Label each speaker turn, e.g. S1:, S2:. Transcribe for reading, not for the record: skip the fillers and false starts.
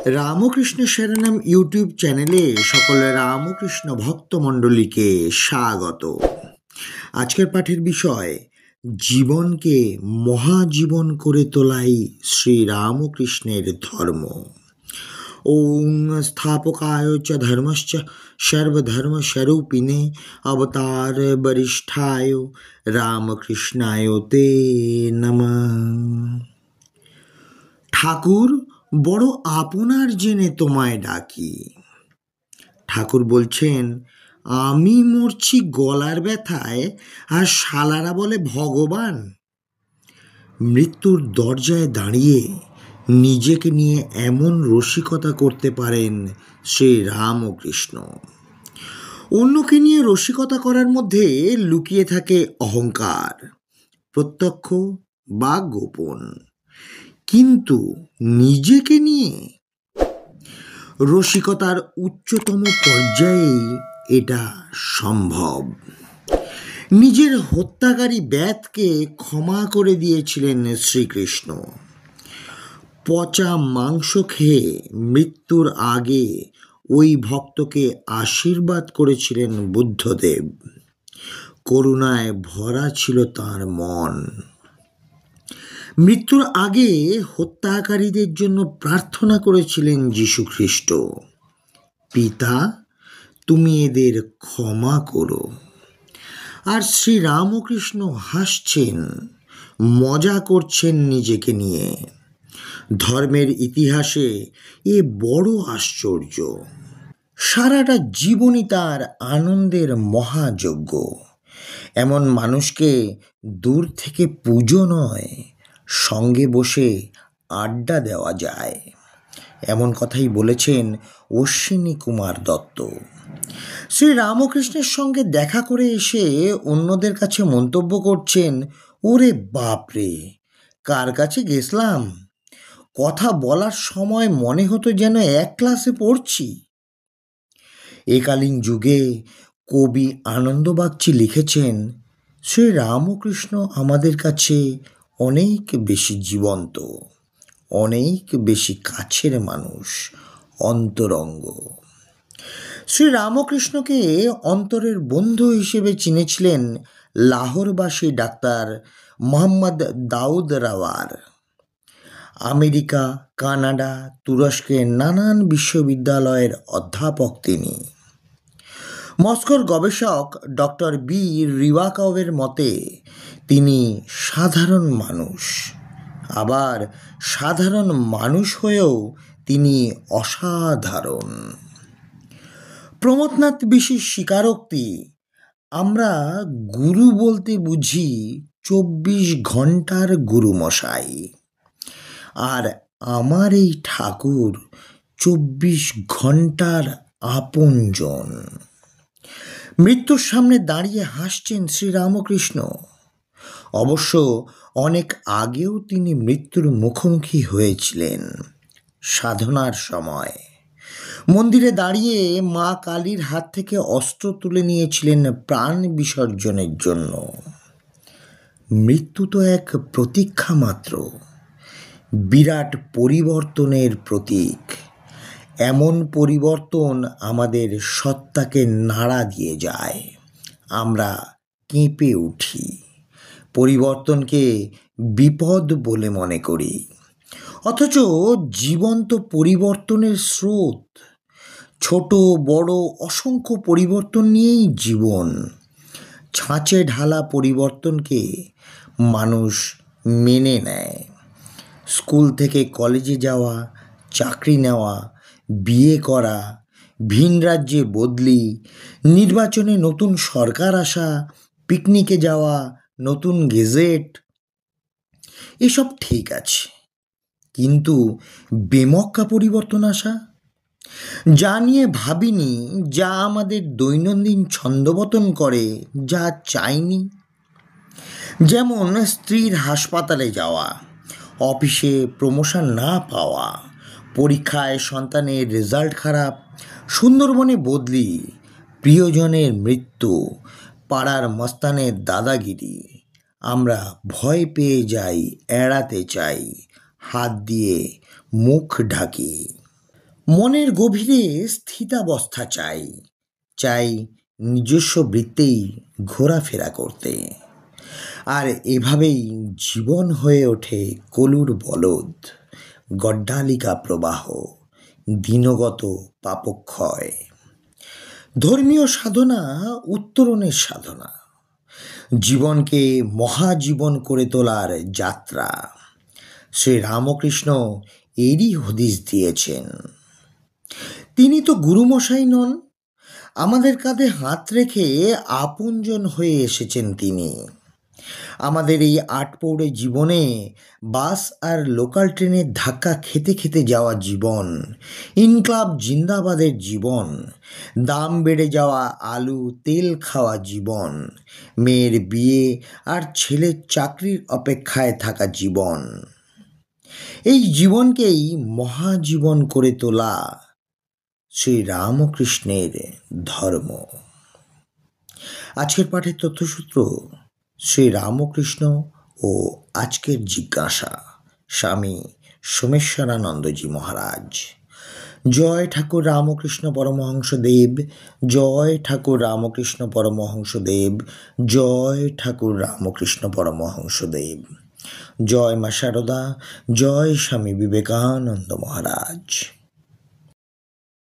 S1: Ramakrishna শরণম YouTube চ্যানেলে সকল রামকৃষ্ণ ভক্তমণ্ডলীকে স্বাগত। আজকের পাঠের বিষয় জীবনকে মহাজীবন করে তোলাই শ্রী রামকৃষ্ণের ধর্ম। ওং স্থাপকায় চ ধর্মশ্চ সর্বধর্মস্বরূপিণে অবতার বরিষ্ঠায় রামকৃষ্ণায় তে নমঃ। ঠাকুর, বড় আপনার জেনে তোমায় ডাকি। ঠাকুর বলছেন, আমি মরছি গলার ব্যথায় আর শালারা বলে ভগবান। মৃত্যুর দরজায় দাঁড়িয়ে নিজেকে নিয়ে এমন রসিকতা করতে পারেন শ্রী রামকৃষ্ণ। অন্যকে নিয়ে রসিকতা করার মধ্যে লুকিয়ে থাকে অহংকার, প্রত্যক্ষ বা গোপন। কিন্তু নিজেকে নিয়ে রসিকতার উচ্চতম পর্যায়েই এটা সম্ভব। নিজের হত্যাকারী ব্যাধকে ক্ষমা করে দিয়েছিলেন শ্রীকৃষ্ণ। পচা মাংস খেয়ে মৃত্যুর আগে ওই ভক্তকে আশীর্বাদ করেছিলেন বুদ্ধদেব। করুণায় ভরা ছিল তাঁর মন। মৃত্যুর আগে হত্যাকারীদের জন্য প্রার্থনা করেছিলেন যীশুখ্রিস্ট, পিতা, তুমি এদের ক্ষমা করো। আর শ্রী রামকৃষ্ণ হাসছেন, মজা করছেন নিজেকে নিয়ে। ধর্মের ইতিহাসে এ বড় আশ্চর্য। সারাটা জীবনই তার আনন্দের মহাযজ্ঞ। এমন মানুষকে দূর থেকে পুজো নয়, সঙ্গে বসে আড্ডা দেওয়া যায়, এমন কথাই বলেছেন অশ্বিনী কুমার দত্ত। শ্রী রামকৃষ্ণের সঙ্গে দেখা করে এসে অন্যদের কাছে মন্তব্য করছেন, ওরে বাপরে, কার কাছে গেছলাম, কথা বলার সময় মনে হতো যেন এক ক্লাসে পড়ছি। একালীন যুগে কবি আনন্দ বাগচি লিখেছেন, শ্রী রামকৃষ্ণ আমাদের কাছে অনেক বেশি জীবন্ত, অনেক বেশি কাছের মানুষ, অন্তরঙ্গ। শ্রী রামকৃষ্ণকে অন্তরের বন্ধু হিসেবে চিনেছিলেন লাহোরবাসী ডাক্তার মোহাম্মদ দাউদ রাওয়ার। আমেরিকা, কানাডা, তুরস্কের নানান বিশ্ববিদ্যালয়ের অধ্যাপক তিনি। মস্কোর গবেষক ডক্টর বি রিভাকোভের মতে তিনি সাধারণ মানুষ, আবার সাধারণ মানুষ হয়েও তিনি অসাধারণ। প্রমথনাথ বিশির স্বীকারোক্তি, আমরা গুরু বলতে বুঝি 24 ঘন্টার গুরুমশাই। আর আমার এই ঠাকুর 24 ঘন্টার আপনজন। মৃত্যুর সামনে দাঁড়িয়ে হাসছেন শ্রী রামকৃষ্ণ। অবশ্য অনেক আগেও তিনি মৃত্যুর মুখোমুখি হয়েছিলেন। সাধনার সময় মন্দিরে দাঁড়িয়ে মা কালীর হাত থেকে অস্ত্র তুলে নিয়েছিলেন প্রাণ বিসর্জনের জন্য। মৃত্যু তো এক প্রতীক্ষা মাত্র, বিরাট পরিবর্তনের প্রতীক। এমন পরিবর্তন আমাদের সত্তাকে নাড়া দিয়ে যায়, আমরা কেঁপে উঠি, পরিবর্তনকে বিপদ বলে মনে করি। অথচ জীবন্ত পরিবর্তনের স্রোত, ছোট বড় অসংখ্য পরিবর্তন নিয়েই জীবন। ছাঁচে ঢালা পরিবর্তনকে মানুষ মেনে নেয়। স্কুল থেকে কলেজে যাওয়া, চাকরি নেওয়া, বিয়ে করা, ভিন রাজ্যে বদলি, নির্বাচনে নতুন সরকার আসা, পিকনিকে যাওয়া, নতুন গেজেট, এসব ঠিক আছে। কিন্তু বেমক্কা পরিবর্তন আসা, যা নিয়ে ভাবিনি, যা আমাদের দৈনন্দিন ছন্দপতন করে, যা চাইনি, যেমন স্ত্রীর হাসপাতালে যাওয়া, অফিসে প্রমোশন না পাওয়া, পরীক্ষায় সন্তানের রেজাল্ট খারাপ, সুন্দরবনে বদলি, প্রিয়জনের মৃত্যু, পাড়ার মস্তানের দাদাগিরি। আমরা ভয় পেয়ে যাই, এড়াতে চাই, হাত দিয়ে মুখ ঢাকি। মনের গভীরে স্থিতাবস্থা চাই, চাই নিজস্ব বৃত্তেই ঘোরাফেরা করতে। আর এভাবেই জীবন হয়ে ওঠে কলুর বলদ, গড্ডালিকা প্রবাহ, দিনগত পাপক্ষয়। ধর্মীয় সাধনা উত্তরণের সাধনা, জীবনকে মহাজীবন করে তোলার যাত্রা। শ্রী রামকৃষ্ণ এরই হদিস দিয়েছেন। তিনি তো গুরুমশাই নন, আমাদের কাঁধে হাত রেখে আপনজন হয়ে এসেছেন তিনি। আমাদের এই আটপৌড়ে জীবনে বাস আর লোকাল ট্রেনের ধাক্কা খেতে খেতে যাওয়া জীবন, ইনক্লাব জিন্দাবাদের জীবন, দাম বেড়ে যাওয়া আলু তেল খাওয়া জীবন, মেয়ের বিয়ে আর ছেলের চাকরির অপেক্ষায় থাকা জীবন, এই জীবনকেই মহাজীবন করে তোলা শ্রী রামকৃষ্ণের ধর্ম। আজকের পাঠের তথ্যসূত্র শ্রী রামকৃষ্ণ ও আজকের জিজ্ঞাসা, স্বামী সোমেশ্বরানন্দজি মহারাজ। জয় ঠাকুর রামকৃষ্ণ পরমহংসদেব, জয় ঠাকুর রামকৃষ্ণ পরমহংসদেব, জয় ঠাকুর রামকৃষ্ণ পরমহংসদেব। জয় মা শারদা, জয় স্বামী বিবেকানন্দ মহারাজ।